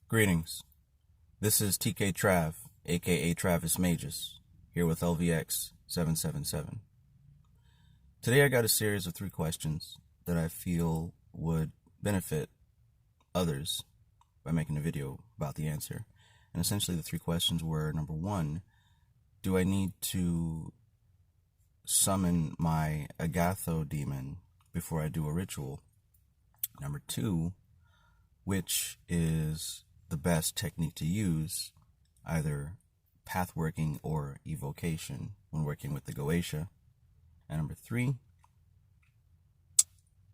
Greetings. This is TK Trav, aka Travis Magus, here with LVX777. Today I got a series of 3 questions that I feel would benefit others by making a video about the answer. And essentially the 3 questions were, number 1, do I need to summon my Agatho demon before I do a ritual? Number 2, which is the best technique to use, either pathworking or evocation, when working with the Goetia? And number 3,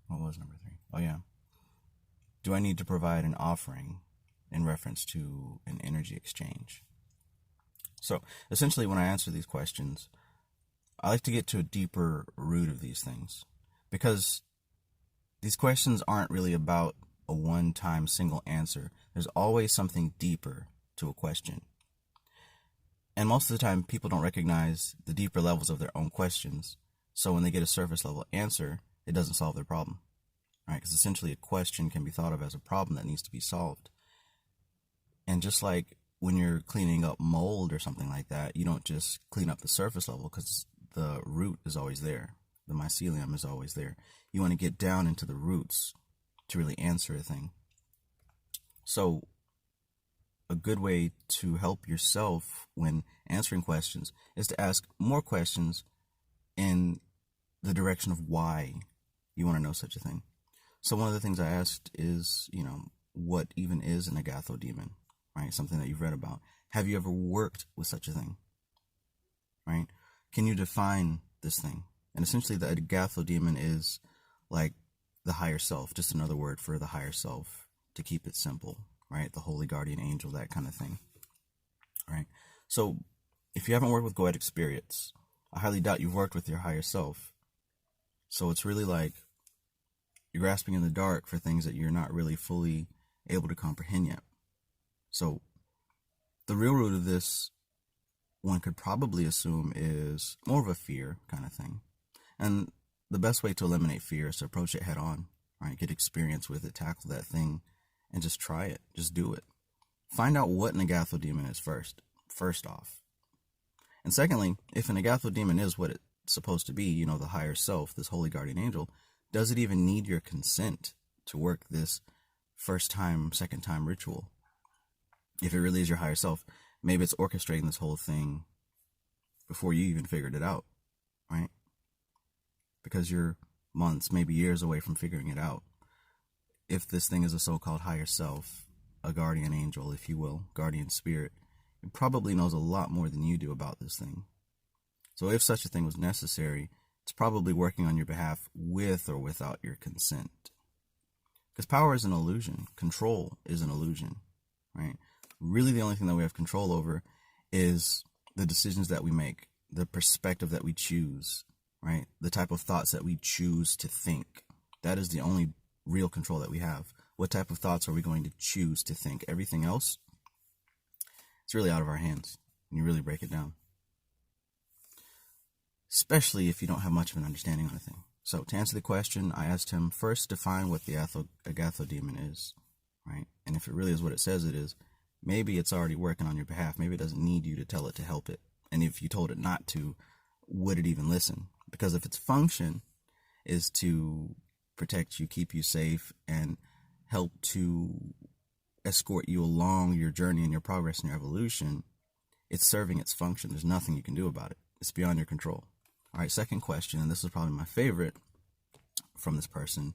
what was number 3? Oh yeah, do I need to provide an offering in reference to an energy exchange? So essentially, when I answer these questions, I like to get to a deeper root of these things, because these questions aren't really about a one-time single answer. There's always something deeper to a question. And most of the time, people don't recognize the deeper levels of their own questions. So when they get a surface level answer, it doesn't solve their problem, right? Because essentially a question can be thought of as a problem that needs to be solved. And just like when you're cleaning up mold or something like that, you don't just clean up the surface level, because the root is always there. The mycelium is always there. You want to get down into the roots to really answer a thing. So a good way to help yourself when answering questions is to ask more questions in the direction of why you want to know such a thing. So one of the things I asked is, what even is an Agatho demon, right? Something that you've read about. Have you ever worked with such a thing, right? Can you define this thing? And essentially the Agatho demon is like the higher self, just another word for the higher self, to keep it simple, right? The holy guardian angel, that kind of thing, right? So if you haven't worked with Goetic spirits, I highly doubt you've worked with your higher self. So it's really like you're grasping in the dark for things that you're not really fully able to comprehend yet. So the real root of this, one could probably assume, is more of a fear kind of thing. And the best way to eliminate fear is to approach it head on, right? Get experience with it, tackle that thing, and just try it. Just do it. Find out what an Agatho demon is first off. And secondly, if an Agatho demon is what it's supposed to be, the higher self, this holy guardian angel, does it even need your consent to work this first time, second time ritual? If it really is your higher self, maybe it's orchestrating this whole thing before you even figured it out, right? Because you're months, maybe years away from figuring it out. If this thing is a so-called higher self, a guardian angel, if you will, guardian spirit, it probably knows a lot more than you do about this thing. So if such a thing was necessary, it's probably working on your behalf with or without your consent. Because power is an illusion. Control is an illusion, right? Really the only thing that we have control over is the decisions that we make, the perspective that we choose, right? The type of thoughts that we choose to think. That is the only real control that we have. What type of thoughts are we going to choose to think? Everything else, it's really out of our hands when you really break it down. Especially if you don't have much of an understanding on a thing. So to answer the question, I asked him first define what the Agatho demon is, right? And if it really is what it says it is, maybe it's already working on your behalf. Maybe it doesn't need you to tell it to help it. And if you told it not to, would it even listen? Because if its function is to protect you, keep you safe, and help to escort you along your journey and your progress and your evolution, it's serving its function. There's nothing you can do about it. It's beyond your control. All right, second question, and this is probably my favorite from this person,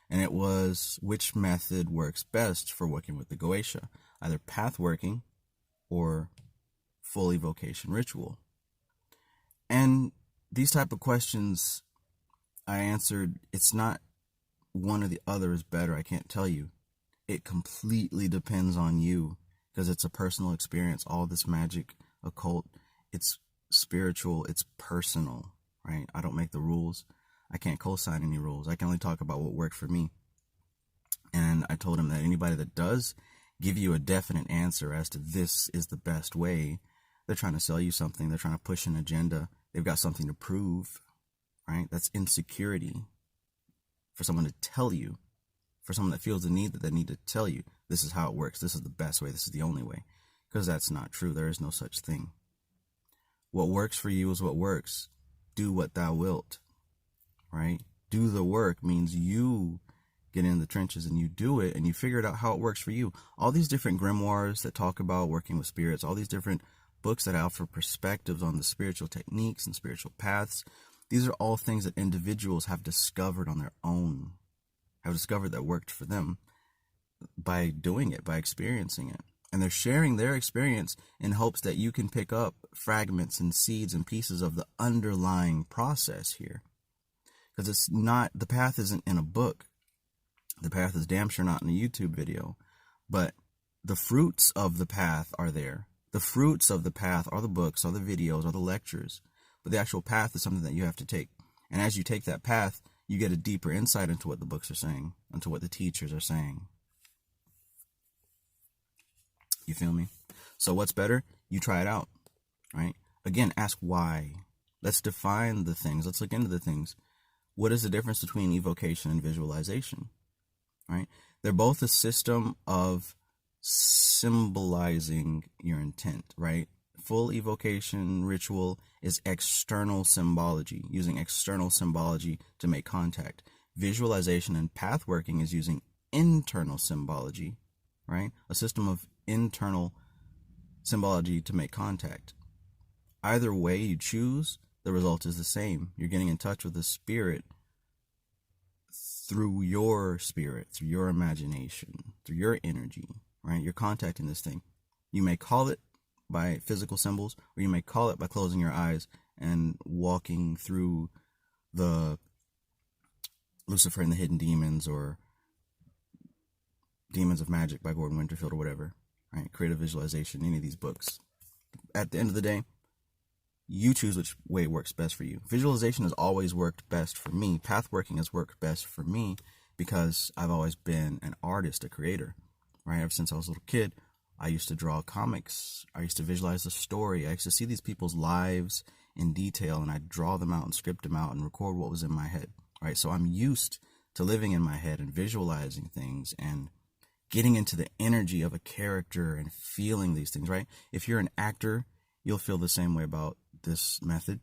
and it was, which method works best for working with the Goetia? Either pathworking or full evocation ritual. And these type of questions, I answered, it's not one or the other is better. I can't tell you. It completely depends on you, because it's a personal experience. All this magic, occult, it's spiritual, it's personal, right? I don't make the rules. I can't co-sign any rules. I can only talk about what worked for me. And I told him that anybody that does give you a definite answer as to this is the best way, they're trying to sell you something. They're trying to push an agenda. They've got something to prove, right? That's insecurity for someone to tell you, for someone that feels the need that they need to tell you. this is how it works, this is the best way, this is the only way, because that's not true. There is no such thing. What works for you is what works. Do what thou wilt, right? Do the work means you get in the trenches and you do it and you figure it out how it works for you. All these different grimoires that talk about working with spirits, all these different books that offer perspectives on the spiritual techniques and spiritual paths, these are all things that individuals have discovered on their own, have discovered that worked for them by doing it, by experiencing it. And they're sharing their experience in hopes that you can pick up fragments and seeds and pieces of the underlying process here. Because it's not, the path isn't in a book. The path is damn sure not in a YouTube video. But the fruits of the path are there. The fruits of the path are the books, are the videos, are the lectures. But the actual path is something that you have to take. And as you take that path, you get a deeper insight into what the books are saying, into what the teachers are saying. You feel me? So what's better? You try it out, right? Again, ask why. Let's define the things. Let's look into the things. What is the difference between evocation and visualization, right? They're both a system of symbolizing your intent, right? Full evocation ritual is external symbology, using external symbology to make contact. Visualization and pathworking is using internal symbology, right? A system of internal symbology to make contact. Either way you choose, the result is the same. You're getting in touch with the spirit through your spirit, through your imagination, through your energy, right? You're contacting this thing. You may call it by physical symbols, or you may call it by closing your eyes and walking through the Lucifer and the Hidden Demons, or Demons of Magic by Gordon Winterfield, or whatever, right? Creative Visualization, any of these books. At the end of the day, you choose which way works best for you. Visualization has always worked best for me. Pathworking has worked best for me because I've always been an artist, a creator, right? Ever since I was a little kid, I used to draw comics. I used to visualize the story. I used to see these people's lives in detail, and I'd draw them out and script them out and record what was in my head, right? So I'm used to living in my head and visualizing things and getting into the energy of a character and feeling these things, right? If you're an actor, you'll feel the same way about this method.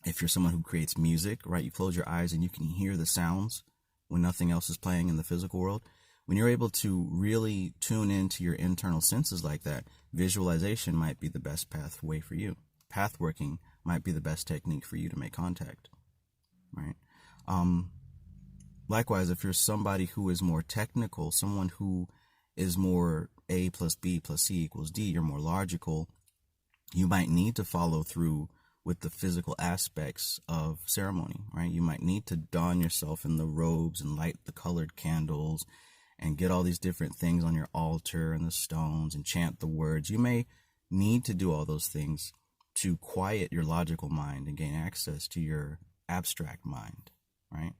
If you're someone who creates music, right, you close your eyes and you can hear the sounds when nothing else is playing in the physical world. When you're able to really tune into your internal senses like that, visualization might be the best pathway for you. Pathworking might be the best technique for you to make contact, right? Likewise, if you're somebody who is more technical, someone who is more A plus B plus C equals D, you're more logical, you might need to follow through with the physical aspects of ceremony, right? You might need to don yourself in the robes and light the colored candles and get all these different things on your altar and the stones and chant the words. You may need to do all those things to quiet your logical mind and gain access to your abstract mind, right?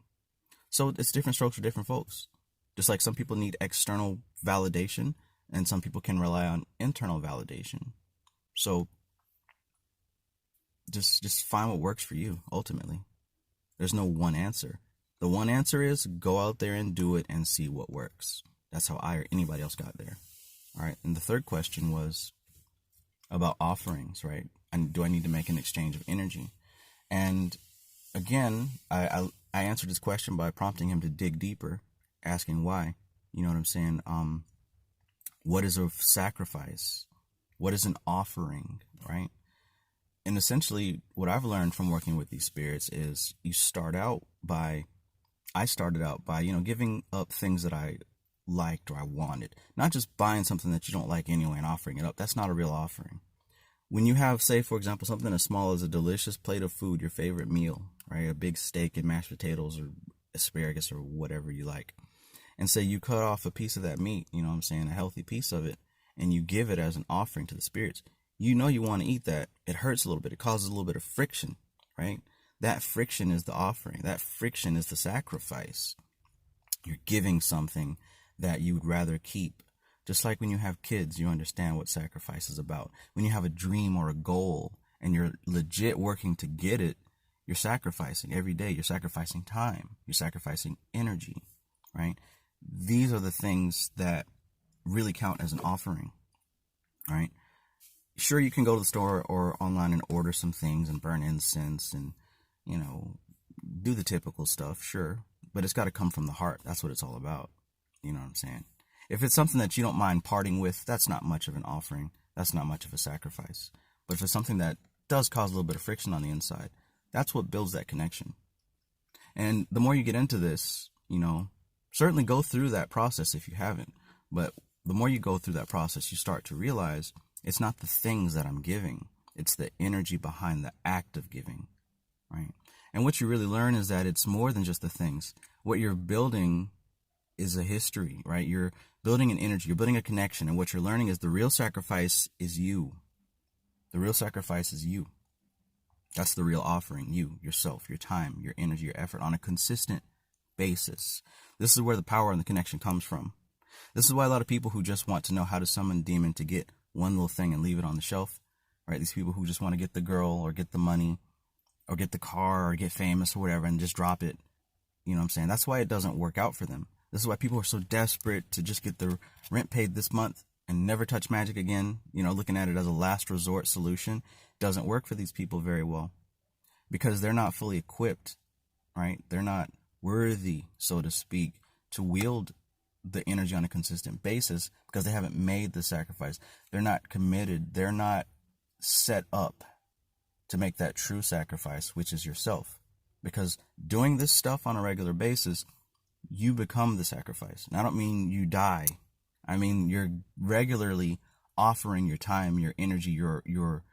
So it's different strokes for different folks. Just like some people need external validation and some people can rely on internal validation. So just find what works for you, ultimately. There's no one answer. The one answer is go out there and do it and see what works. That's how I or anybody else got there. All right. And the third question was about offerings, right? And do I need to make an exchange of energy? And again, I answered this question by prompting him to dig deeper, asking why. You know what I'm saying? What is a sacrifice? What is an offering, right? And essentially, what I've learned from working with these spirits is I started out by, giving up things that I liked or I wanted. Not just buying something that you don't like anyway and offering it up. That's not a real offering. When you have, say, for example, something as small as a delicious plate of food, your favorite meal, right? A big steak and mashed potatoes or asparagus or whatever you like. And say you cut off a piece of that meat, you know what I'm saying, a healthy piece of it, and you give it as an offering to the spirits. You know you want to eat that. It hurts a little bit. It causes a little bit of friction, right? That friction is the offering. That friction is the sacrifice. You're giving something that you would rather keep. Just like when you have kids, you understand what sacrifice is about. When you have a dream or a goal and you're legit working to get it, you're sacrificing every day. You're sacrificing time. You're sacrificing energy, right? These are the things that really count as an offering, right? Sure, you can go to the store or online and order some things and burn incense and, you know, do the typical stuff, sure. But it's got to come from the heart. That's what it's all about. You know what I'm saying? If it's something that you don't mind parting with, that's not much of an offering. That's not much of a sacrifice. But if it's something that does cause a little bit of friction on the inside, that's what builds that connection. And the more you get into this, you know, certainly go through that process if you haven't. But the more you go through that process, you start to realize it's not the things that I'm giving. It's the energy behind the act of giving, right? And what you really learn is that it's more than just the things. What you're building is a history, right? You're building an energy, you're building a connection. And what you're learning is the real sacrifice is you. The real sacrifice is you. That's the real offering, you, yourself, your time, your energy, your effort on a consistent basis. This is where the power and the connection comes from. This is why a lot of people who just want to know how to summon a demon to get one little thing and leave it on the shelf, right? These people who just want to get the girl or get the money or get the car or get famous or whatever and just drop it. You know what I'm saying? That's why it doesn't work out for them. This is why people are so desperate to just get the rent paid this month and never touch magic again. You know, looking at it as a last resort solution doesn't work for these people very well because they're not fully equipped, right? They're not worthy, so to speak, to wield the energy on a consistent basis because they haven't made the sacrifice. They're not committed. They're not set up to make that true sacrifice, which is yourself. Because doing this stuff on a regular basis, you become the sacrifice. And I don't mean you die. I mean you're regularly offering your time, your energy, your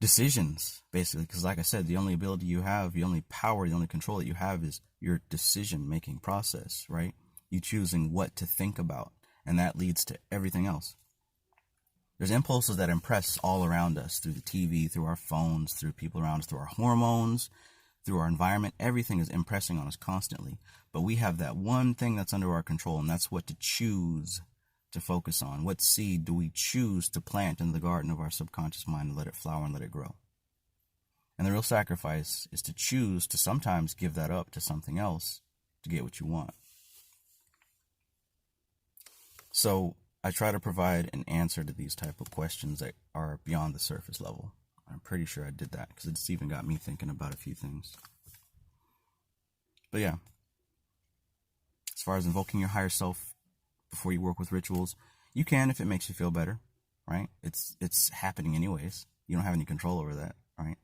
decisions, basically. Because like I said, the only ability you have, the only power, the only control that you have is your decision-making process, right? You choosing what to think about, and that leads to everything else. There's impulses that impress all around us through the TV, through our phones, through people around us, through our hormones, through our environment. Everything is impressing on us constantly. But we have that one thing that's under our control, and that's what to choose to focus on. What seed do we choose to plant in the garden of our subconscious mind and let it flower and let it grow? And the real sacrifice is to choose to sometimes give that up to something else to get what you want. So I try to provide an answer to these type of questions that are beyond the surface level. I'm pretty sure I did that because it's even got me thinking about a few things. But yeah, as far as invoking your higher self before you work with rituals, you can if it makes you feel better, right? It's happening anyways. You don't have any control over that, right?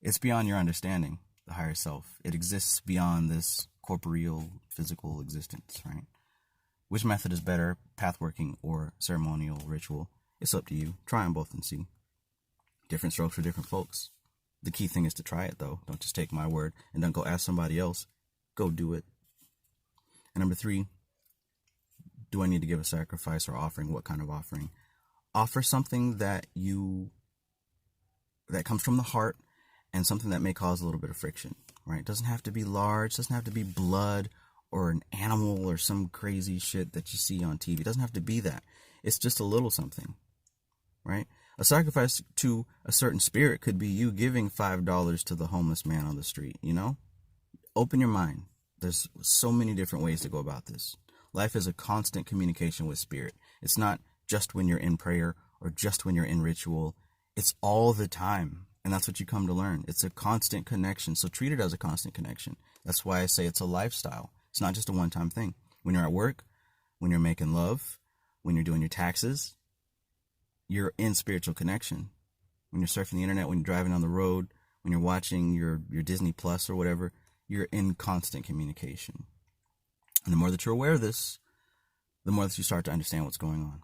It's beyond your understanding, the higher self. It exists beyond this corporeal, physical existence, right? Which method is better, pathworking or ceremonial ritual? It's up to you. Try them both and see. Different strokes for different folks. The key thing is to try it, though. Don't just take my word and don't go ask somebody else. Go do it. And number 3, do I need to give a sacrifice or offering? What kind of offering? Offer something that comes from the heart and something that may cause a little bit of friction, right? It doesn't have to be large. It doesn't have to be blood or an animal or some crazy shit that you see on TV. It doesn't have to be that. It's just a little something, right? A sacrifice to a certain spirit could be you giving $5 to the homeless man on the street, you know? Open your mind. There's so many different ways to go about this. Life is a constant communication with spirit. It's not just when you're in prayer or just when you're in ritual. It's all the time. And that's what you come to learn. It's a constant connection. So treat it as a constant connection. That's why I say it's a lifestyle. It's not just a one-time thing. When you're at work, when you're making love, when you're doing your taxes, you're in spiritual connection. When you're surfing the internet, when you're driving on the road, when you're watching your Disney Plus or whatever, you're in constant communication. And the more that you're aware of this, the more that you start to understand what's going on.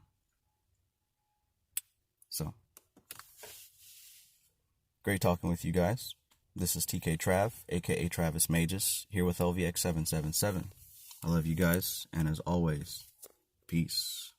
So, great talking with you guys. This is TK Trav, aka Travis Magus, here with LVX777. I love you guys, and as always, peace.